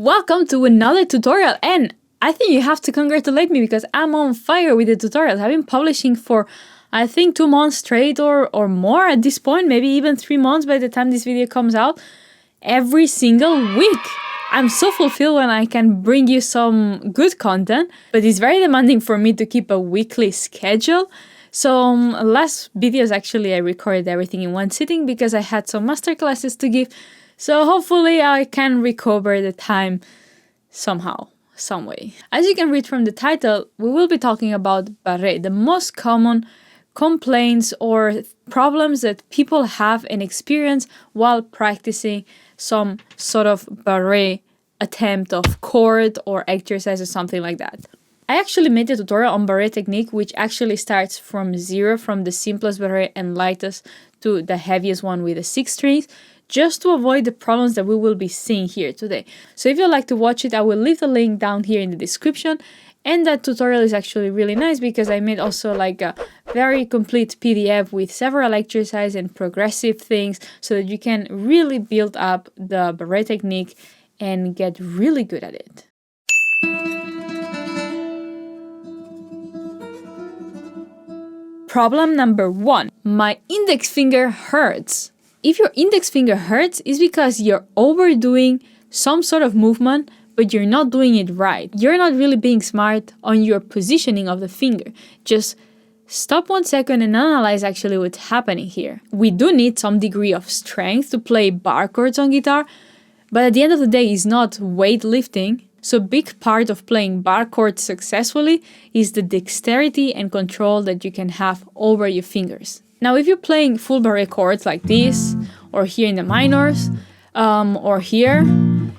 Welcome to another tutorial, and I think you have to congratulate me because I'm on fire with the tutorials. I've been publishing for I think 2 months straight or more at this point, maybe even 3 months by the time this video comes out, every single week. I'm so fulfilled when I can bring you some good content, but it's very demanding for me to keep a weekly schedule. So last videos actually I recorded everything in one sitting because I had some masterclasses to give. So hopefully I can recover the time somehow, some way. As you can read from the title, we will be talking about barre, the most common complaints or problems that people have and experience while practicing some sort of barre attempt of chord or exercise or something like that. I actually made a tutorial on barre technique, which actually starts from zero, from the simplest barre and lightest to the heaviest one with the 6 strings, just to avoid the problems that we will be seeing here today. So if you'd like to watch it, I will leave the link down here in the description. And that tutorial is actually really nice because I made also like a very complete PDF with several exercises and progressive things so that you can really build up the barre technique and get really good at it. Problem number 1. My index finger hurts. If your index finger hurts, it's because you're overdoing some sort of movement, but you're not doing it right. You're not really being smart on your positioning of the finger. Just stop 1 second and analyze actually what's happening here. We do need some degree of strength to play bar chords on guitar, but at the end of the day, it's not weightlifting. So a big part of playing bar chords successfully is the dexterity and control that you can have over your fingers. Now, if you're playing full barre chords like this, or here in the minors, or here,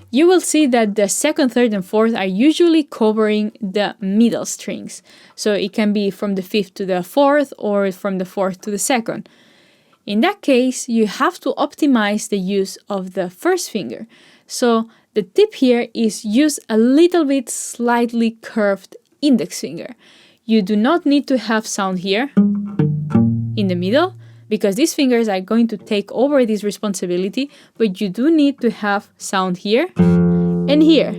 you will see that the 2nd, 3rd, and 4th are usually covering the middle strings. So it can be from the 5th to the 4th, or from the 4th to the 2nd. In that case, you have to optimize the use of the 1st finger. So the tip here is use a little bit slightly curved index finger. You do not need to have sound here in the middle, because these fingers are going to take over this responsibility, but you do need to have sound here and here.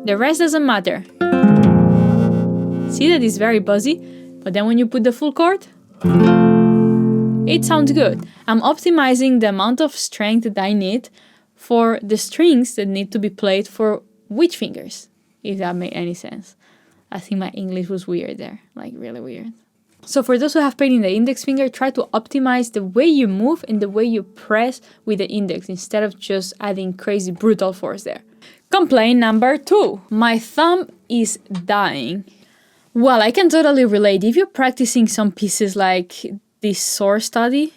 The rest doesn't matter. See that it's very buzzy, but then when you put the full chord, it sounds good. I'm optimizing the amount of strength that I need for the strings that need to be played for which fingers, if that made any sense. I think my English was weird there, like really weird. So for those who have pain in the index finger, try to optimize the way you move and the way you press with the index instead of just adding crazy brutal force there. Complaint number 2. My thumb is dying. Well, I can totally relate. If you're practicing some pieces like this sword study,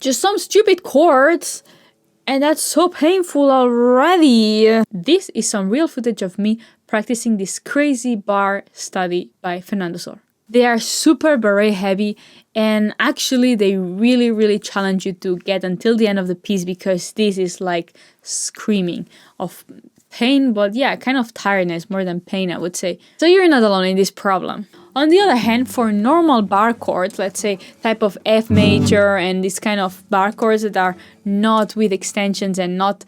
just some stupid chords, and that's so painful already. This is some real footage of me practicing this crazy bar study by Fernando Sor. They are super barre heavy, and actually they really challenge you to get until the end of the piece because this is like screaming of pain, but yeah, kind of tiredness more than pain, I would say. So you're not alone in this problem. On the other hand, for normal bar chords, let's say type of F major and this kind of bar chords that are not with extensions and not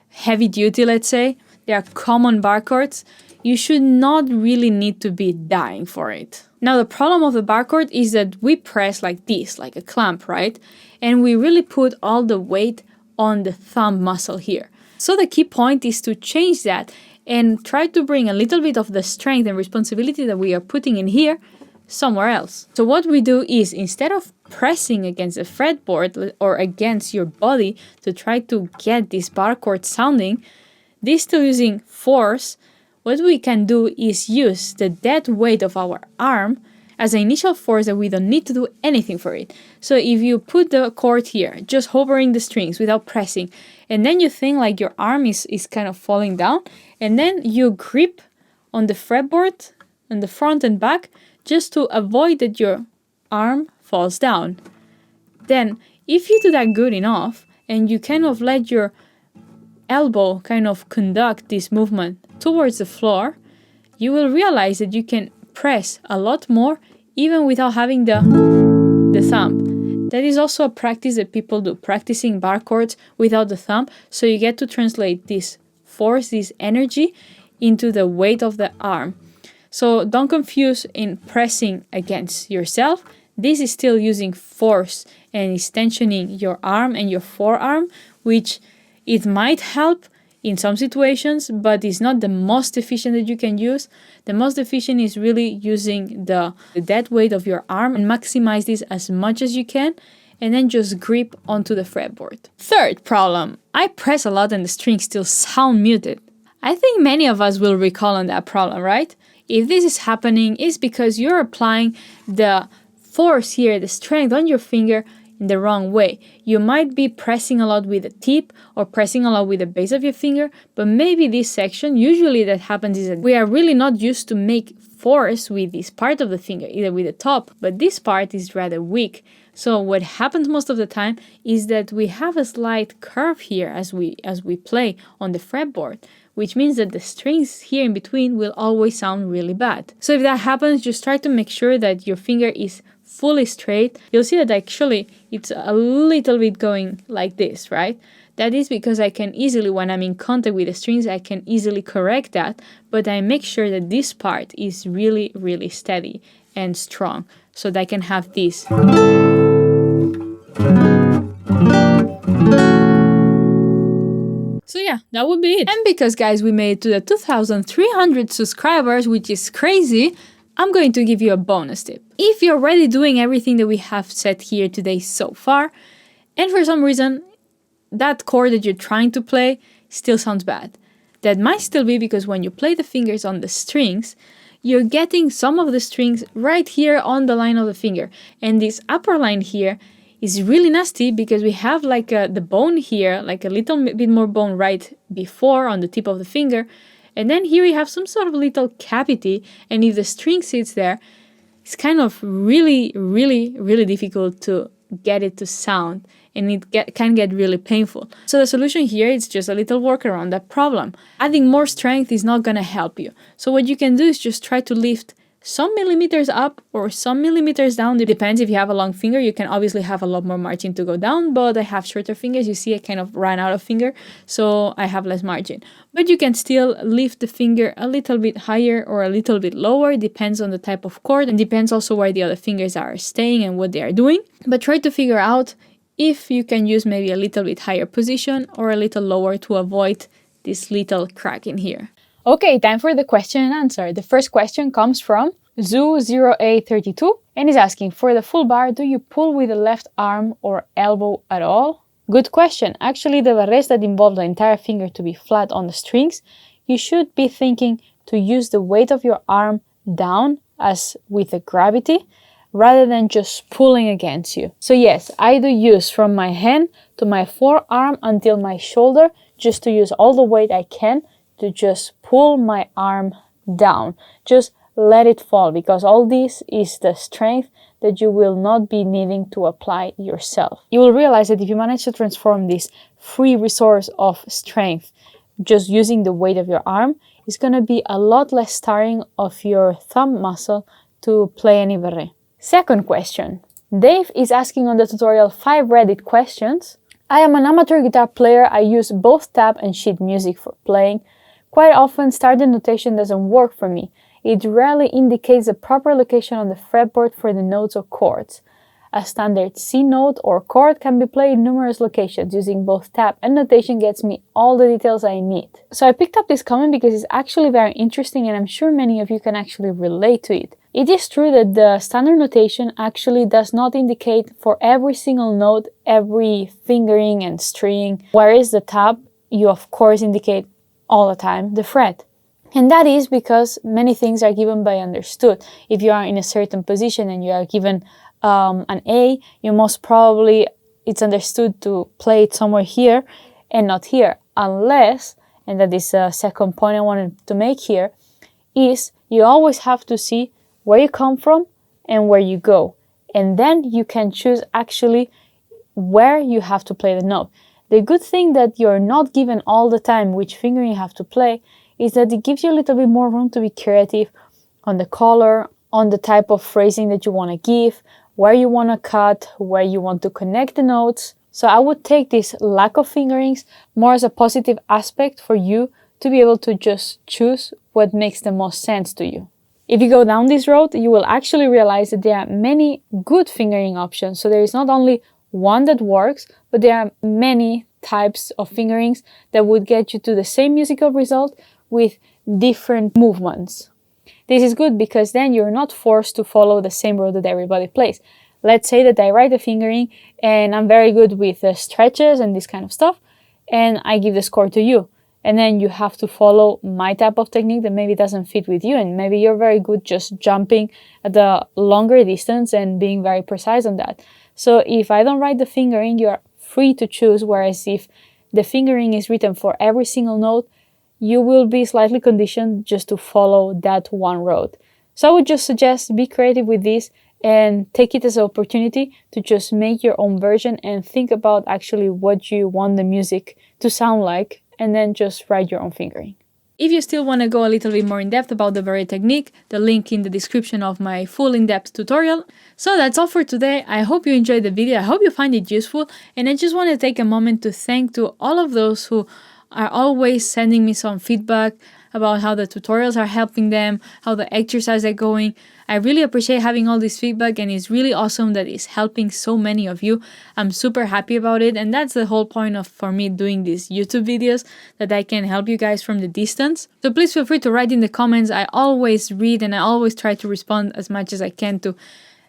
heavy duty, let's say, they are common bar chords, you should not really need to be dying for it. Now, the problem of the bar chord is that we press like this, like a clamp, right? And we really put all the weight on the thumb muscle here. So the key point is to change that and try to bring a little bit of the strength and responsibility that we are putting in here somewhere else. So what we do is, instead of pressing against the fretboard or against your body to try to get this bar chord sounding, this still using force, what we can do is use the dead weight of our arm as an initial force that we don't need to do anything for it. So if you put the chord here, just hovering the strings without pressing, and then you think like your arm is kind of falling down, and then you grip on the fretboard on the front and back just to avoid that your arm falls down. Then if you do that good enough and you kind of let your elbow kind of conduct this movement towards the floor, you will realize that you can press a lot more even without having the thumb. That is also a practice that people do, practicing bar chords without the thumb, so you get to translate this force, this energy, into the weight of the arm. So don't confuse in pressing against yourself. This is still using force and is tensioning your arm and your forearm, which it might help in some situations, but it's not the most efficient that you can use. The most efficient is really using the dead weight of your arm and maximize this as much as you can, and then just grip onto the fretboard. Third problem, I press a lot and the strings still sound muted. I think many of us will recall on that problem, right? If this is happening, it's because you're applying the force here, the strength on your finger in the wrong way. You might be pressing a lot with the tip or pressing a lot with the base of your finger, but maybe this section, usually that happens is that we are really not used to make force with this part of the finger, either with the top, but this part is rather weak. So what happens most of the time is that we have a slight curve here as we play on the fretboard, which means that the strings here in between will always sound really bad. So if that happens, just try to make sure that your finger is fully straight. You'll see that actually it's a little bit going like this, right? That is because I can easily, when I'm in contact with the strings, I can easily correct that, but I make sure that this part is really, really steady and strong so that I can have this. So yeah, that would be it. And because guys, we made it to the 2,300 subscribers, which is crazy, I'm going to give you a bonus tip. If you're already doing everything that we have said here today so far, and for some reason that chord that you're trying to play still sounds bad, that might still be because when you play the fingers on the strings, you're getting some of the strings right here on the line of the finger. And this upper line here is really nasty because we have like the bone here, like a little bit more bone right before on the tip of the finger. And then here you have some sort of little cavity, and if the string sits there, it's kind of really, really, really difficult to get it to sound, and it can get really painful. So the solution here is just a little work around that problem. Adding more strength is not going to help you. So what you can do is just try to lift some millimeters up or some millimeters down. It depends. If you have a long finger, you can obviously have a lot more margin to go down, but I have shorter fingers. You see I kind of ran out of finger, so I have less margin. But you can still lift the finger a little bit higher or a little bit lower. It depends on the type of chord, and depends also where the other fingers are staying and what they are doing. But try to figure out if you can use maybe a little bit higher position or a little lower to avoid this little crack in here. Okay, time for the question and answer. The first question comes from Zoo0A32 and is asking, for the full bar, do you pull with the left arm or elbow at all? Good question. Actually, the barres that involve the entire finger to be flat on the strings, you should be thinking to use the weight of your arm down as with the gravity, rather than just pulling against you. So yes, I do use from my hand to my forearm until my shoulder, just to use all the weight I can to just pull my arm down. Just let it fall, because all this is the strength that you will not be needing to apply yourself. You will realize that if you manage to transform this free resource of strength just using the weight of your arm, it's going to be a lot less tiring of your thumb muscle to play any barre. Second question. Dave is asking on the tutorial 5 Reddit questions. I am an amateur guitar player. I use both tab and sheet music for playing. Quite often, standard notation doesn't work for me. It rarely indicates the proper location on the fretboard for the notes or chords. A standard C note or chord can be played in numerous locations. Using both tab and notation gets me all the details I need. So I picked up this comment because it's actually very interesting, and I'm sure many of you can actually relate to it. It is true that the standard notation actually does not indicate for every single note, every fingering and string, whereas the tab, you of course indicate all the time the fret. And that is because many things are given by understood. If you are in a certain position and you are given an A, you most probably, it's understood to play it somewhere here, and not here, unless, and that is a second point I wanted to make here, is you always have to see where you come from and where you go. And then you can choose actually where you have to play the note. The good thing that you're not given all the time which finger you have to play is that it gives you a little bit more room to be creative on the color, on the type of phrasing that you want to give, where you want to cut, where you want to connect the notes. So I would take this lack of fingerings more as a positive aspect for you to be able to just choose what makes the most sense to you. If you go down this road, you will actually realize that there are many good fingering options. So there is not only one that works, but there are many types of fingerings that would get you to the same musical result with different movements. This is good because then you're not forced to follow the same road that everybody plays. Let's say that I write a fingering and I'm very good with stretches and this kind of stuff, and I give the score to you. And then you have to follow my type of technique that maybe doesn't fit with you, and maybe you're very good just jumping at the longer distance and being very precise on that. So if I don't write the fingering, you're free to choose, whereas if the fingering is written for every single note, you will be slightly conditioned just to follow that one road. So I would just suggest be creative with this and take it as an opportunity to just make your own version and think about actually what you want the music to sound like, and then just write your own fingering. If you still want to go a little bit more in depth about the Barre technique, the link in the description of my full in-depth tutorial. So that's all for today. I hope you enjoyed the video. I hope you find it useful, and I just want to take a moment to thank to all of those who are always sending me some feedback about how the tutorials are helping them, how the exercises are going. I really appreciate having all this feedback, and it's really awesome that it's helping so many of you. I'm super happy about it, and that's the whole point of for me doing these YouTube videos, that I can help you guys from the distance. So please feel free to write in the comments. I always read and I always try to respond as much as I can to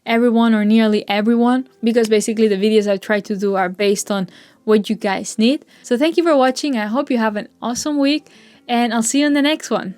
everyone or nearly everyone, because basically the videos I try to do are based on what you guys need. So thank you for watching. I hope you have an awesome week, and I'll see you in the next one.